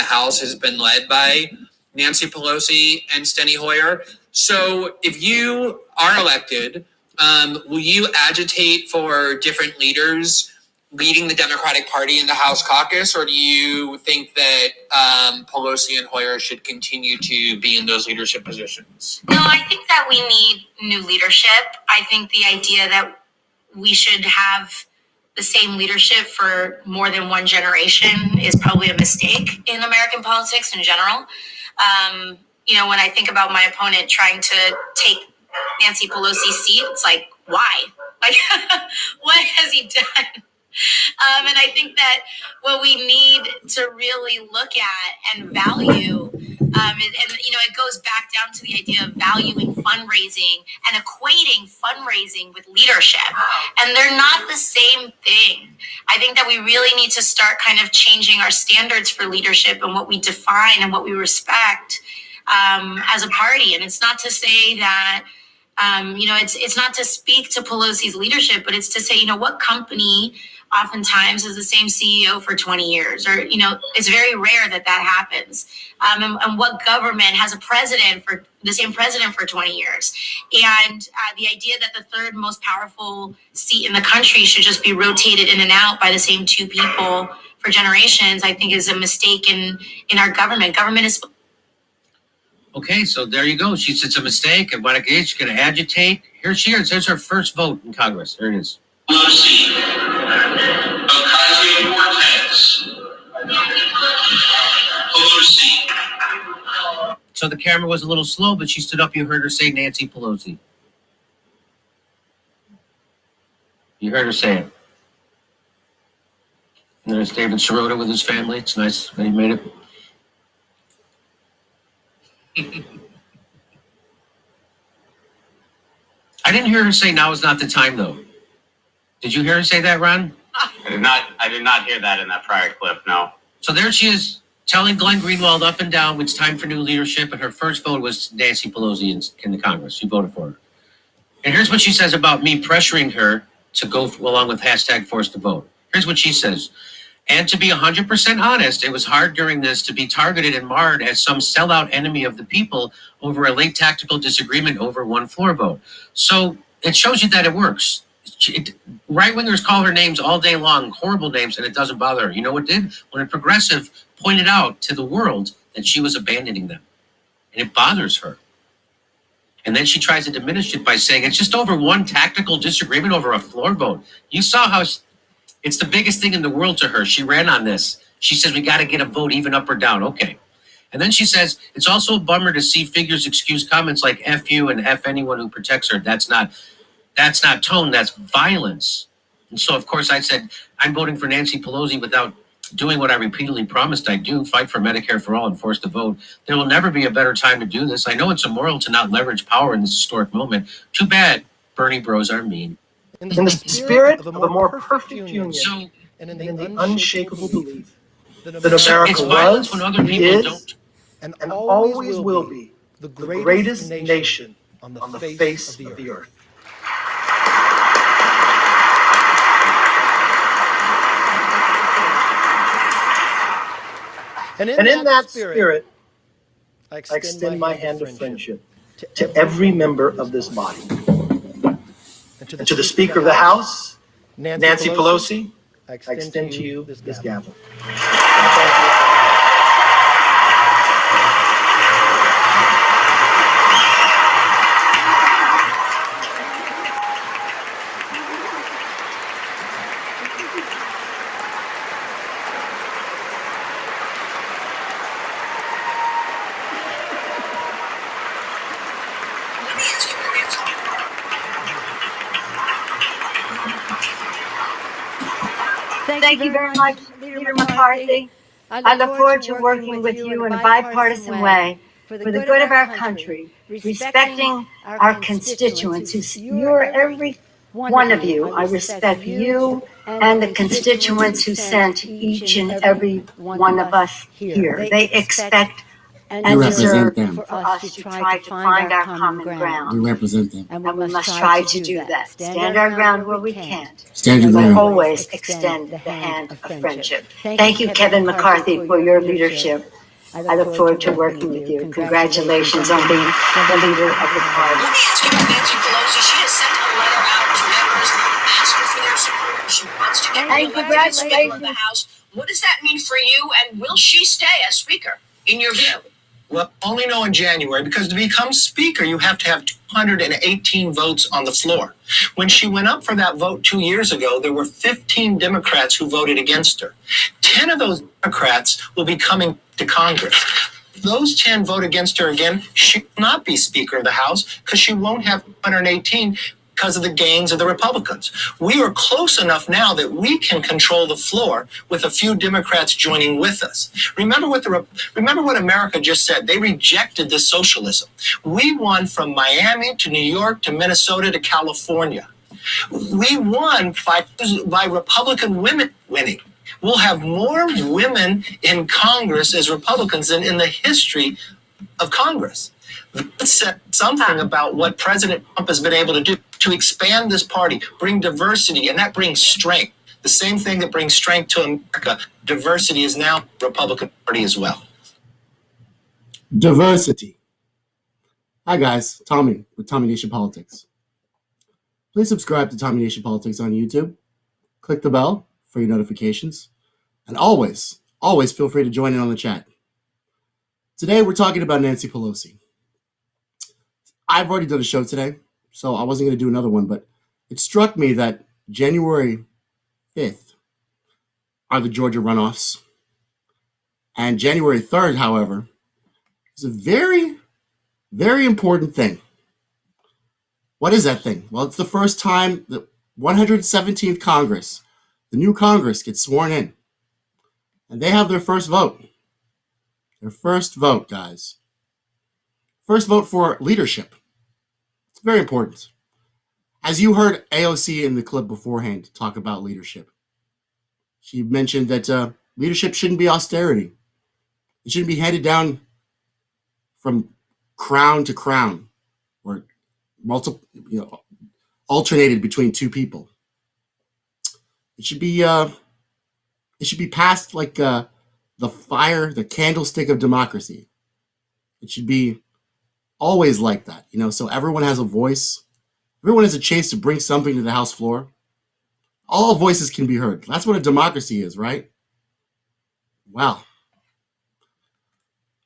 House has been led by Nancy Pelosi and Steny Hoyer. So if you are elected, will you agitate for different leaders leading the Democratic Party in the House caucus, or do you think that Pelosi and Hoyer should continue to be in those leadership positions? No, I think that we need new leadership. I think the idea that we should have the same leadership for more than one generation is probably a mistake in American politics in general. When I think about my opponent trying to take Nancy Pelosi's seat, it's like, why? Like, what has he done? And I think that what we need to really look at and value, it goes back down to the idea of valuing fundraising and equating fundraising with leadership. And they're not the same thing. I think that we really need to start kind of changing our standards for leadership and what we define and what we respect as a party. And it's not to say that it's not to speak to Pelosi's leadership, but it's to say, what company oftentimes is the same CEO for 20 years, or, it's very rare that happens. And what government has the same president for 20 years. And the idea that the third most powerful seat in the country should just be rotated in and out by the same two people for generations, I think is a mistake in our government. Government is... Okay, so there you go. She said it's a mistake, and what she's going to agitate. Here she is. There's her first vote in Congress. There it is. Pelosi, Ocasio-Cortez, Pelosi. So the camera was a little slow, but she stood up. You heard her say Nancy Pelosi. You heard her say it. And there's David Sirota with his family. It's nice that he made it. I didn't hear her say now is not the time, though. Did you hear her say that, Ron? I did not hear that in that prior clip, no. So there she is, telling Glenn Greenwald up and down it's time for new leadership, and her first vote was Nancy Pelosi in the Congress. She voted for her. And here's what she says about me pressuring her to go along with hashtag forced to vote. Here's what she says. And to be 100% honest, it was hard during this to be targeted and marred as some sellout enemy of the people over a late tactical disagreement over one floor vote. So it shows you that it works. Right-wingers call her names all day long, horrible names, and it doesn't bother her. You know what did? When a progressive pointed out to the world that she was abandoning them, and it bothers her. And then she tries to diminish it by saying it's just over one tactical disagreement over a floor vote. You saw how it's the biggest thing in the world to her. She ran on this. She says, we got to get a vote even up or down. Okay. And then she says, it's also a bummer to see figures excuse comments like F you and F anyone who protects her. That's not tone, that's violence. And so, of course, I said, I'm voting for Nancy Pelosi without doing what I repeatedly promised I'd do, fight for Medicare for all and force the vote. There will never be a better time to do this. I know it's immoral to not leverage power in this historic moment. Too bad Bernie bros are mean. In the spirit of a more perfect union, and in the unshakable belief that America was, when other people is, don't, and always will be the greatest nation on the face of the earth. And in that spirit, I extend my hand of friendship to every member of this body. And to the Speaker of the House, Nancy Pelosi, I extend to you this gavel. Thank you very much, Leader McCarthy. I look forward to working with you in a bipartisan way for the good of our country, respecting our constituents. You're every one of you. I respect you and the constituents who sent each and every one of us here. They expect and deserve for us to try to find our common ground. You represent them. And we must try to do that. Stand our ground where we can't. Stand your ground. But always extend the hand of friendship. Thank you, Kevin McCarthy, for your leadership. I look forward to working with you. Congratulations on being the leader of the party. Let me ask you about Nancy Pelosi. She has sent a letter out to members asking for their support. She wants to get reelected as Speaker of the House. What does that mean for you, and will she stay as Speaker, in your view? Well, only know in January, because to become Speaker, you have to have 218 votes on the floor. When she went up for that vote 2 years ago, there were 15 Democrats who voted against her. 10 of those Democrats will be coming to Congress. If those 10 vote against her again, she will not be Speaker of the House because she won't have 118 because of the gains of the Republicans. We are close enough now that we can control the floor with a few Democrats joining with us. Remember what America just said. They rejected this socialism. We won from Miami to New York to Minnesota to California. We won by Republican women winning. We'll have more women in Congress as Republicans than in the history of Congress. That said something about what President Trump has been able to do to expand this party, bring diversity, and that brings strength. The same thing that brings strength to America, diversity, is now the Republican Party as well. Diversity. Hi guys, Tommy with Tommy Nation Politics. Please subscribe to Tommy Nation Politics on YouTube. Click the bell for your notifications. And always feel free to join in on the chat. Today we're talking about Nancy Pelosi. I've already done a show today, so I wasn't going to do another one, but it struck me that January 5th are the Georgia runoffs. And January 3rd, however, is a very, very important thing. What is that thing? Well, it's the first time the 117th Congress, the new Congress, gets sworn in. And they have their first vote. Their first vote, guys. First vote for leadership. It's very important. As you heard AOC in the clip beforehand talk about leadership, she mentioned that leadership shouldn't be austerity. It shouldn't be handed down from crown to crown or alternated between two people. It should be passed like the candlestick of democracy. It should be always like that, so everyone has a voice. Everyone has a chance to bring something to the House floor. All voices can be heard. That's what a democracy is, right? Well,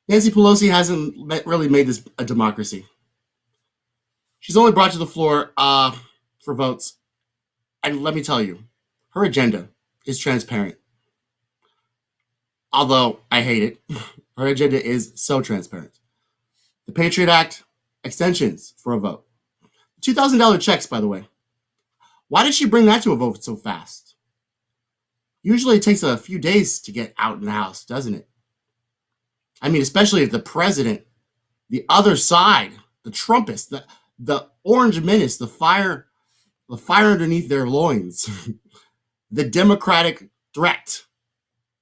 Nancy Pelosi hasn't really made this a democracy. She's only brought to the floor for votes. And let me tell you, her agenda is transparent. Although I hate it, her agenda is so transparent. The Patriot Act, extensions for a vote. $2,000 checks, by the way. Why did she bring that to a vote so fast? Usually it takes a few days to get out in the House, doesn't it? I mean, especially if the president, the other side, the Trumpists, the orange menace, the fire underneath their loins, the Democratic threat,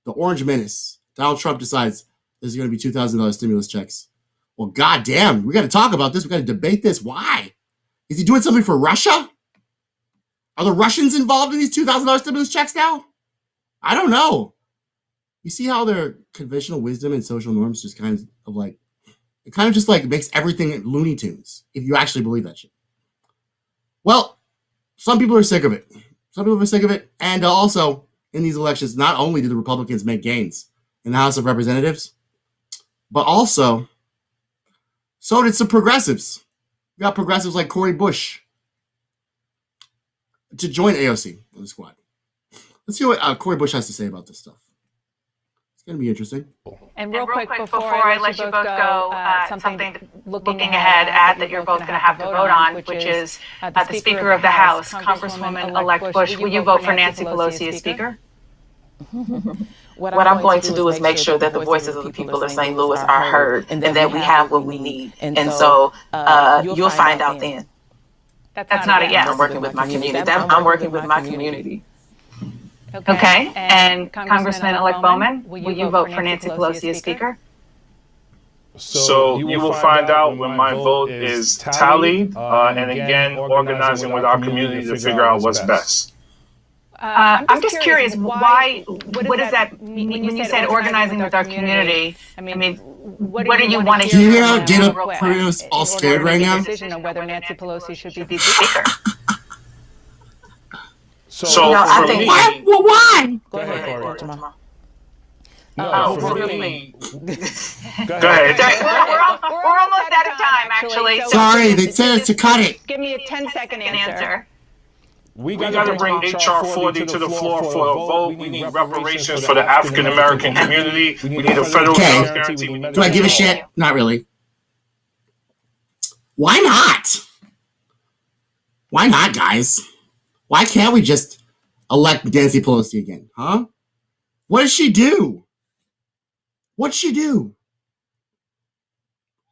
the orange menace. Donald Trump decides there's going to be $2,000 stimulus checks. Well, goddamn, we got to talk about this. We got to debate this. Why? Is he doing something for Russia? Are the Russians involved in these $2,000 stimulus checks now? I don't know. You see how their conventional wisdom and social norms just kind of makes everything Looney Tunes, if you actually believe that shit. Well, some people are sick of it. And also, in these elections, not only did the Republicans make gains in the House of Representatives, but also, so did some progressives. We got progressives like Cori Bush to join AOC on the squad. Let's see what Cori Bush has to say about this stuff. It's going to be interesting. And real quick, before I let you both go, something looking ahead at that you're both going to have to vote on, which is the Speaker of the House, Congresswoman-elect Bush. Will you vote for Nancy Pelosi as Speaker? What I'm going to do is make sure that the voices of the people of St. Louis are heard and that we have what we need. And so you'll find out then. That's not a yes. I'm working with my community. I'm working with my community. Okay. And Congressman-elect Bowman, will you vote for Nancy Pelosi as Speaker? So you will find out when my vote is tallied, and again, organizing with our community to figure out what's best. I'm just curious, why, what does that mean when you said organizing with our community? I mean, what do you want to Do you hear hear from Dana them real Perino's quick all in scared order to right make a now? decision on whether Nancy Pelosi should be speaker? So I for think- me, Well, why? Go ahead, Corey. Jamal. No, for for me. me. Go Go ahead. ahead. We're almost out of time, actually. Sorry, they said to cut it. Give me a 10-second answer. We got to bring HR 40 to the floor for a vote. We need reparations for the African American community. We need a federal Okay. health guarantee. We need Do I give a shit? Not really. Why not? Why not, guys? Why can't we just elect Nancy Pelosi again, huh? What did she do? What'd she do?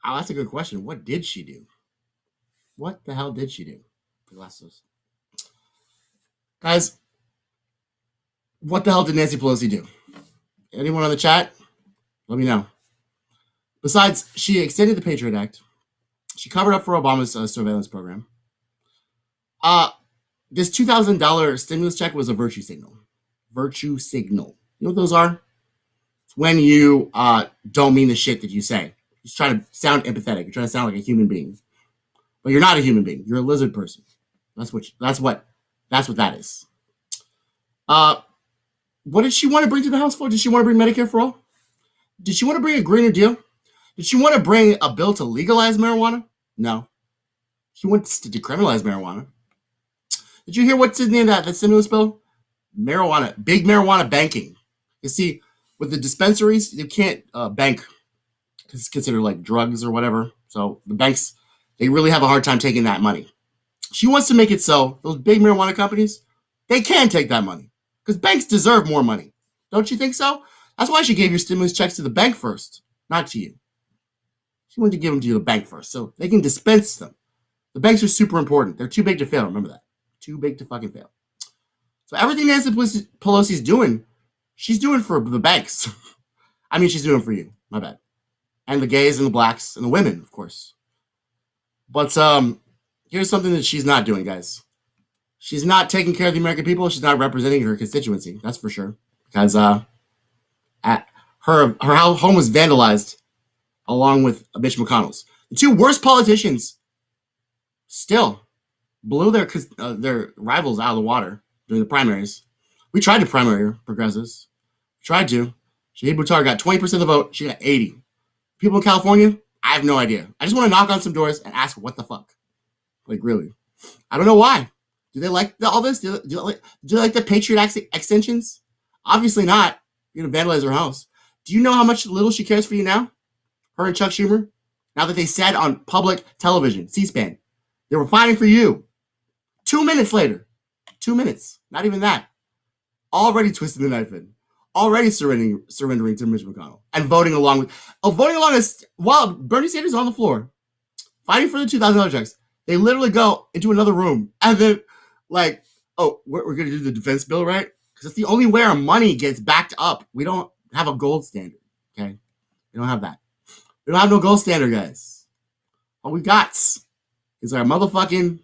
Oh, that's a good question. What did she do? What the hell did she do? Glasses. Guys, what the hell did Nancy Pelosi do? Anyone on the chat? Let me know. Besides, she extended the Patriot Act. She covered up for Obama's surveillance program. This $2,000 stimulus check was a virtue signal. Virtue signal. You know what those are? It's when you don't mean the shit that you say. You're just trying to sound empathetic. You're trying to sound like a human being. But you're not a human being. You're a lizard person. That's what that is. What did she want to bring to the House for? Did she want to bring Medicare for all? Did she want to bring a greener deal? Did she want to bring a bill to legalize marijuana? No. She wants to decriminalize marijuana. Did you hear what's in that stimulus bill? Marijuana, big marijuana banking. You see, with the dispensaries, you can't bank because it's considered like drugs or whatever. So the banks, they really have a hard time taking that money. She wants to make it so those big marijuana companies, they can take that money because banks deserve more money. Don't you think so? That's why she gave your stimulus checks to the bank first, not to you. She wanted to give them to the bank first so they can dispense them. The banks are super important. They're too big to fail. Remember that. Too big to fucking fail. So everything Nancy Pelosi's doing, she's doing for the banks. I mean, she's doing for you. My bad. And the gays and the blacks and the women, of course. But here's something that she's not doing, guys. She's not taking care of the American people. She's not representing her constituency. That's for sure. Because her home was vandalized along with Mitch McConnell's. The two worst politicians still blew their rivals out of the water during the primaries. We tried to primary progressives. We tried to. Shahid Buttar got 20% of the vote. She got 80. People in California, I have no idea. I just want to knock on some doors and ask what the fuck. Like, really. I don't know why. Do they like all this? Do they like the Patriot Act extensions? Obviously not. You're going to vandalize her house. Do you know how much little she cares for you now? Her and Chuck Schumer? Now that they said on public television, C-SPAN, they were fighting for you. 2 minutes later. 2 minutes. Not even that. Already twisting the knife in. Already surrendering to Mitch McConnell. And voting along as while Bernie Sanders is on the floor, fighting for the $2,000 checks. They literally go into another room and then like, oh, we're going to do the defense bill, right? Because it's the only way our money gets backed up. We don't have a gold standard, okay? We don't have that. We don't have no gold standard, guys. All we got is our motherfucking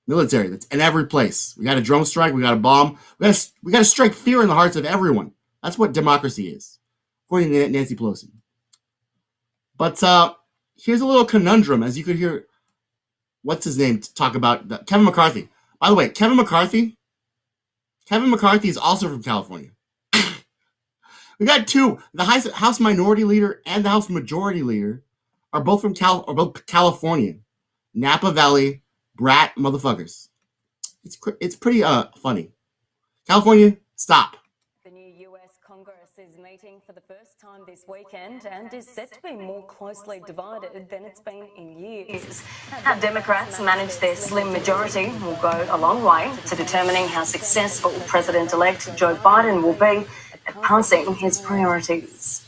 military that's in every place. We got a drone strike. We got a bomb. We got to strike fear in the hearts of everyone. That's what democracy is, according to Nancy Pelosi. But here's a little conundrum, as you could hear, what's his name, talk about Kevin McCarthy. By the way, Kevin McCarthy is also from California. We got two. The House Minority Leader and the House Majority Leader are both from California. Napa Valley brat motherfuckers. It's pretty funny. California, stop. The new US Congress is meeting for the first time this weekend and is set to be more closely divided than it's been in years. How Democrats manage their slim majority will go a long way to determining how successful President-elect Joe Biden will be at passing his priorities.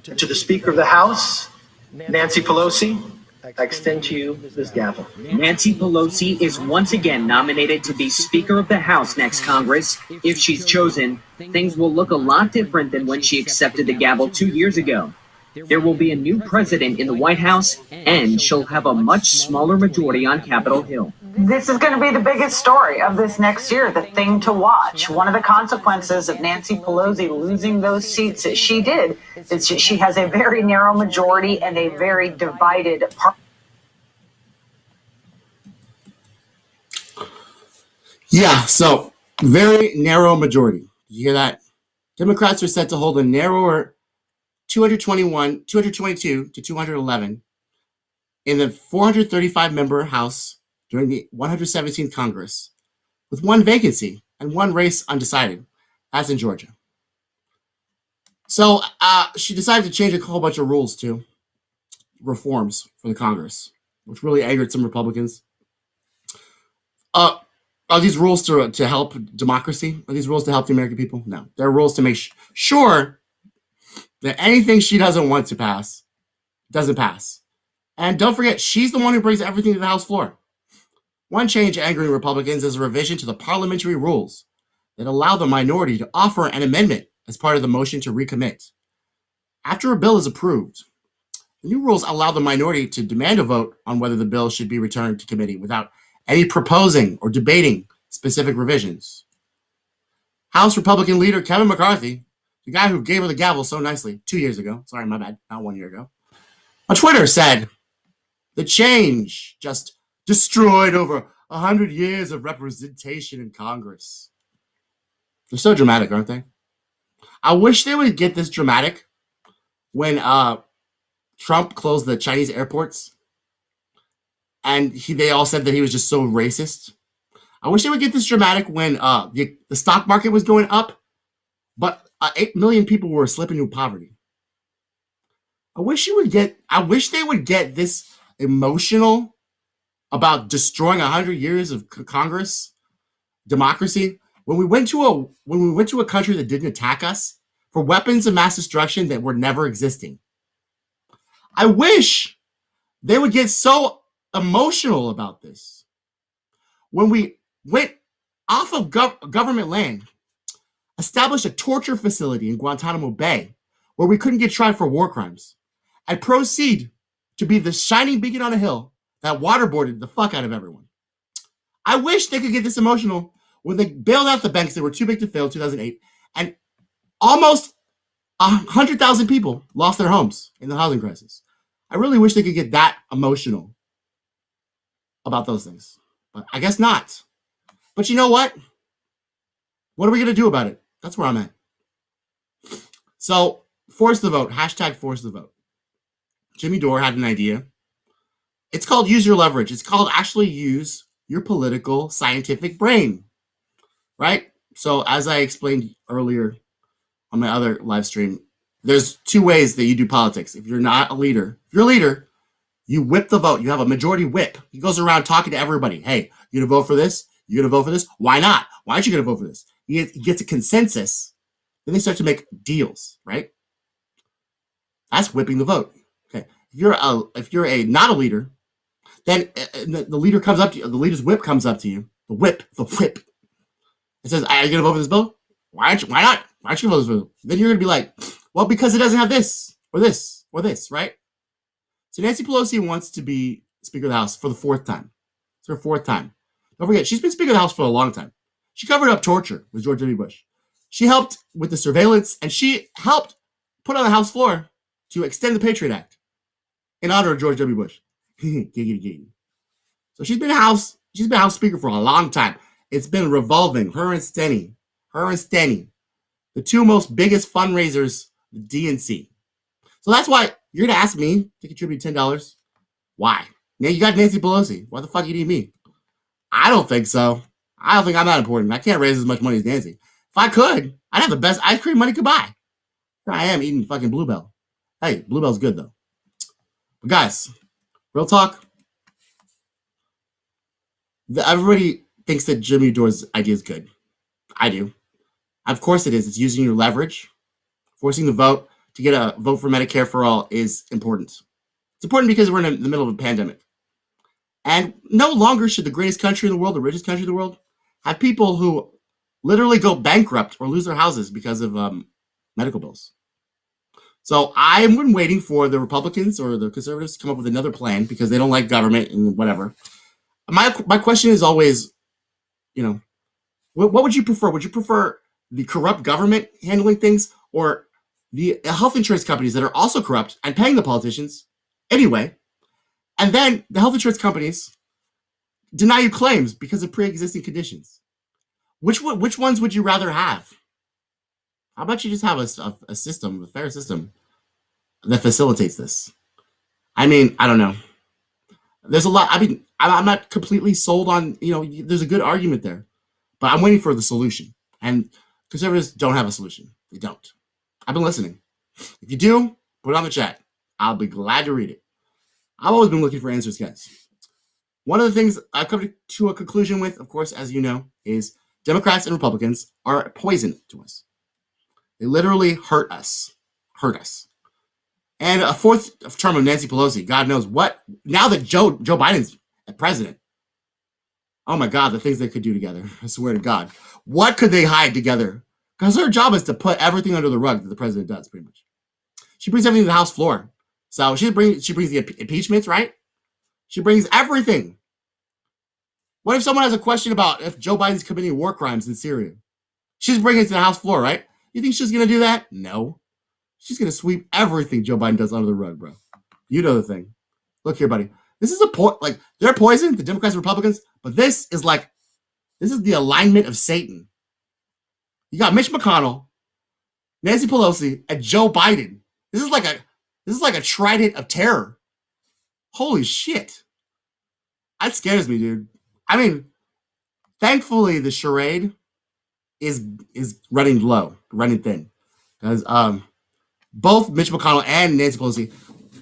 To the Speaker of the House, Nancy Pelosi, I extend to you this gavel. Nancy Pelosi is once again nominated to be Speaker of the House next Congress. If she's chosen, things will look a lot different than when she accepted the gavel 2 years ago. There will be a new president in the White House, and she'll have a much smaller majority on Capitol Hill. This is going to be the biggest story of this next year, the thing to watch. One of the consequences of Nancy Pelosi losing those seats that she did is she has a very narrow majority and a very divided party. Yeah, so very narrow majority. You hear that? Democrats are set to hold a narrower 222 to 211 in the 435-member House during the 117th Congress, with one vacancy and one race undecided. That's in Georgia. So she decided to change a whole bunch of rules too, reforms for the Congress, which really angered some Republicans. Are these rules to help democracy? Are these rules to help the American people? No. They're rules to make sure that anything she doesn't want to pass doesn't pass. And don't forget, she's the one who brings everything to the House floor. One change angering Republicans is a revision to the parliamentary rules that allow the minority to offer an amendment as part of the motion to recommit. After a bill is approved, the new rules allow the minority to demand a vote on whether the bill should be returned to committee without any proposing or debating specific revisions. House Republican leader Kevin McCarthy, the guy who gave her the gavel so nicely 2 years ago, sorry, my bad, not 1 year ago, on Twitter said, "The change just destroyed over 100 years of representation in Congress." They're so dramatic, aren't they? I wish they would get this dramatic when Trump closed the Chinese airports and they all said that he was just so racist. I wish they would get this dramatic when the stock market was going up, but 8 million people were slipping into poverty. I wish they would get this emotional about destroying 100 years of Congress democracy when we went to a country that didn't attack us for weapons of mass destruction that were never existing. I wish they would get so emotional about this when we went off of government land, established a torture facility in Guantanamo Bay where we couldn't get tried for war crimes, and proceed to be the shining beacon on a hill that waterboarded the fuck out of everyone. I wish they could get this emotional when they bailed out the banks that were too big to fail in 2008, and almost 100,000 people lost their homes in the housing crisis. I really wish they could get that emotional about those things, but I guess not. But you know what? What are we going to do about it? That's where I'm at. So, force the vote. Hashtag force the vote. Jimmy Dore had an idea. It's called use your leverage. It's called actually use your political scientific brain, right? So as I explained earlier on my other live stream, there's two ways that you do politics. If you're not a leader, if you're a leader, you whip the vote. You have a majority whip. He goes around talking to everybody. Hey, you gonna vote for this? You gonna vote for this? Why not? Why aren't you gonna vote for this? He gets a consensus. Then they start to make deals, right? That's whipping the vote. Okay. If you're not a leader, then the leader comes up to you. The leader's whip comes up to you. The whip. It says, "Are you gonna vote for this bill? Why not? Why aren't you gonna vote for this bill?" Then you're gonna be like, "Well, because it doesn't have this or this or this," right? So Nancy Pelosi wants to be Speaker of the House for the fourth time. It's her fourth time. Don't forget, she's been Speaker of the House for a long time. She covered up torture with George W. Bush. She helped with the surveillance, and she helped put on the House floor to extend the Patriot Act in honor of George W. Bush. So she's been House Speaker for a long time. It's been revolving. Her and Steny, the two most biggest fundraisers, the DNC. So that's why you're gonna ask me to contribute $10. Why? Now you got Nancy Pelosi. Why the fuck you need me? I don't think so. I don't think I'm that important. I can't raise as much money as Nancy. If I could, I'd have the best ice cream money could buy. Here I am eating fucking Bluebell. Hey, Bluebell's good though. But guys, real talk. Everybody thinks that Jimmy Dore's idea is good. I do. Of course it is. It's using your leverage. Forcing the vote to get a vote for Medicare for all is important. It's important because we're in the middle of a pandemic. And no longer should the greatest country in the world, the richest country in the world, have people who literally go bankrupt or lose their houses because of medical bills. So I've been waiting for the Republicans or the conservatives to come up with another plan because they don't like government and whatever. My question is always, what would you prefer? Would you prefer the corrupt government handling things, or the health insurance companies that are also corrupt and paying the politicians anyway, and then the health insurance companies deny you claims because of pre-existing conditions? Which ones would you rather have? How about you just have a system, a fair system that facilitates this? I mean, I don't know. There's a lot. I mean, I'm not completely sold on, there's a good argument there, but I'm waiting for the solution. And conservatives don't have a solution. They don't. I've been listening. If you do, put it on the chat. I'll be glad to read it. I've always been looking for answers, guys. One of the things I've come to a conclusion with, of course, as you know, is Democrats and Republicans are poison to us. They literally hurt us. And a fourth term of Nancy Pelosi, God knows what. Now that Joe Biden's president, oh my God, the things they could do together. I swear to God. What could they hide together? Because her job is to put everything under the rug that the president does, pretty much. She brings everything to the House floor. So she brings the impeachments, right? She brings everything. What if someone has a question about if Joe Biden's committing war crimes in Syria? She's bringing it to the House floor, right? You think she's going to do that? No. She's going to sweep everything Joe Biden does under the rug, bro. You know the thing. Look here, buddy. This is they're poison, the Democrats and Republicans, but this is the alignment of Satan. You got Mitch McConnell, Nancy Pelosi, and Joe Biden. This is like a trident of terror. Holy shit. That scares me, dude. I mean, thankfully the charade is running low, running thin. Because both Mitch McConnell and Nancy Pelosi,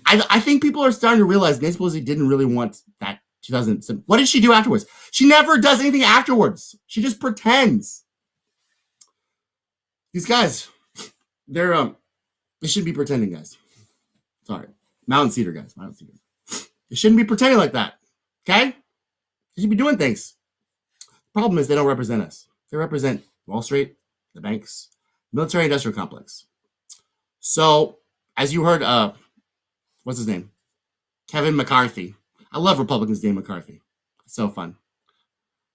I think people are starting to realize Nancy Pelosi didn't really want that 2007. What did she do afterwards? She never does anything afterwards. She just pretends. These guys, they shouldn't be pretending, guys. Sorry. Mountain Cedar, guys. Mountain Cedar. They shouldn't be pretending like that. Okay? They should be doing things. The problem is they don't represent us. They represent Wall Street, the banks, military industrial complex. So, as you heard, what's his name? Kevin McCarthy. I love Republicans named McCarthy. It's so fun.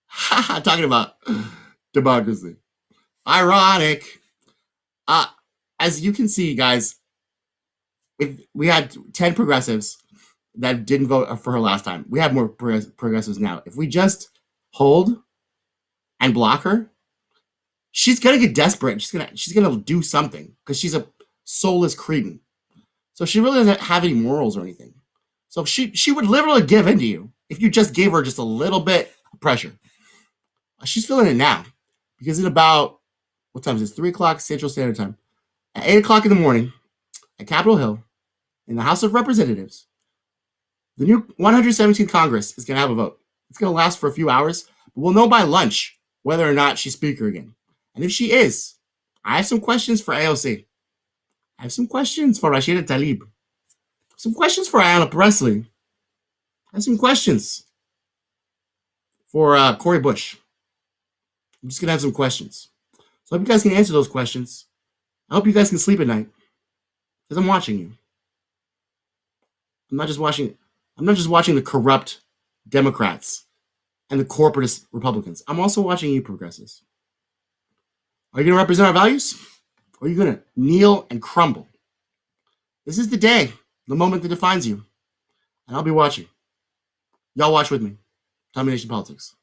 Talking about democracy. Ironic. As you can see, guys, if we had 10 progressives that didn't vote for her last time, we have more progressives now. If we just hold and block her, she's gonna get desperate. She's gonna do something because she's a soulless cretin. So she really doesn't have any morals or anything. So she would literally give in to you if you just gave her just a little bit of pressure. She's feeling it now because in about, what time is it? 3 o'clock Central Standard Time. At 8 o'clock in the morning at Capitol Hill in the House of Representatives, the new 117th Congress is going to have a vote. It's going to last for a few hours, but we'll know by lunch whether or not she's Speaker again. And if she is, I have some questions for AOC. I have some questions for Rashida Tlaib. Some questions for Ayanna Pressley. I have some questions for Cori Bush. I'm just going to have some questions. So I hope you guys can answer those questions. I hope you guys can sleep at night because I'm watching you. I'm not just watching the corrupt Democrats and the corporatist Republicans. I'm also watching you progressives. Are you going to represent our values? Or are you going to kneel and crumble? This is the day, the moment that defines you. And I'll be watching. Y'all watch with me. Domination Politics.